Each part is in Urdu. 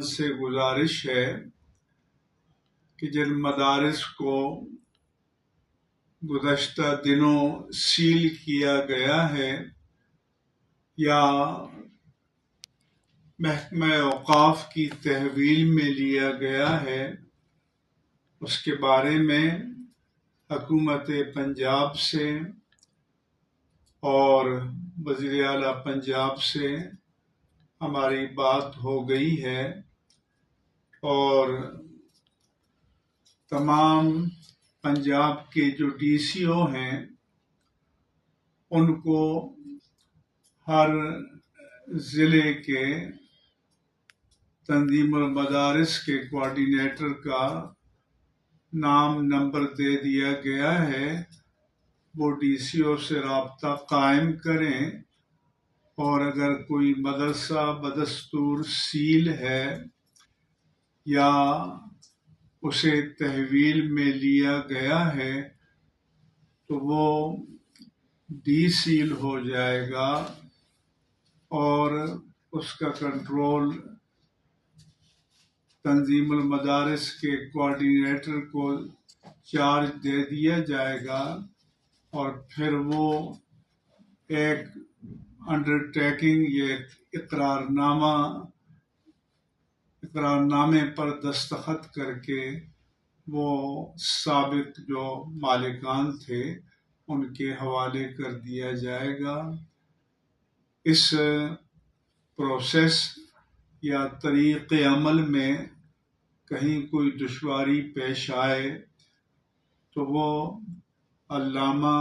سے گزارش ہے کہ جن مدارس کو گزشتہ دنوں سیل کیا گیا ہے یا محکمہ اوقاف کی تحویل میں لیا گیا ہے، اس کے بارے میں حکومت پنجاب سے اور وزیر اعلیٰ پنجاب سے ہماری بات ہو گئی ہے، اور تمام پنجاب کے جو ڈی سی او ہیں ان کو ہر ضلع کے تنظیم المدارس کے کوآرڈینیٹر کا نام نمبر دے دیا گیا ہے، وہ ڈی سی او سے رابطہ قائم کریں، اور اگر کوئی مدرسہ بدستور سیل ہے یا اسے تحویل میں لیا گیا ہے تو وہ ڈی سیل ہو جائے گا اور اس کا کنٹرول تنظیم المدارس کے کوآرڈینیٹر کو چارج دے دیا جائے گا، اور پھر وہ ایک انڈرٹیکنگ یا اقرارنامے پر دستخط کر کے وہ سابق جو مالکان تھے ان کے حوالے کر دیا جائے گا۔ اس پروسیس یا طریق عمل میں کہیں کوئی دشواری پیش آئے تو وہ علامہ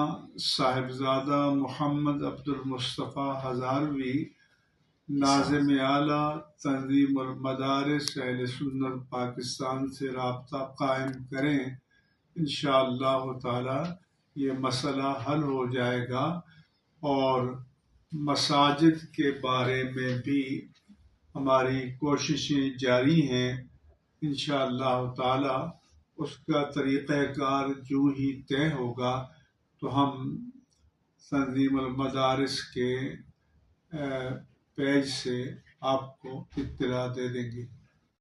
صاحبزادہ محمد عبد المصطفیٰ ہزاروی، ناظم اعلیٰ تنظیم المدارس اہل سنت پاکستان سے رابطہ قائم کریں، انشاءاللہ تعالی یہ مسئلہ حل ہو جائے گا۔ اور مساجد کے بارے میں بھی ہماری کوششیں جاری ہیں، انشاءاللہ تعالی اس کا طریقہ کار جو ہی طے ہوگا تو ہم تنظیم المدارس کے پیج سے آپ کو اطلاع دے دیں گے۔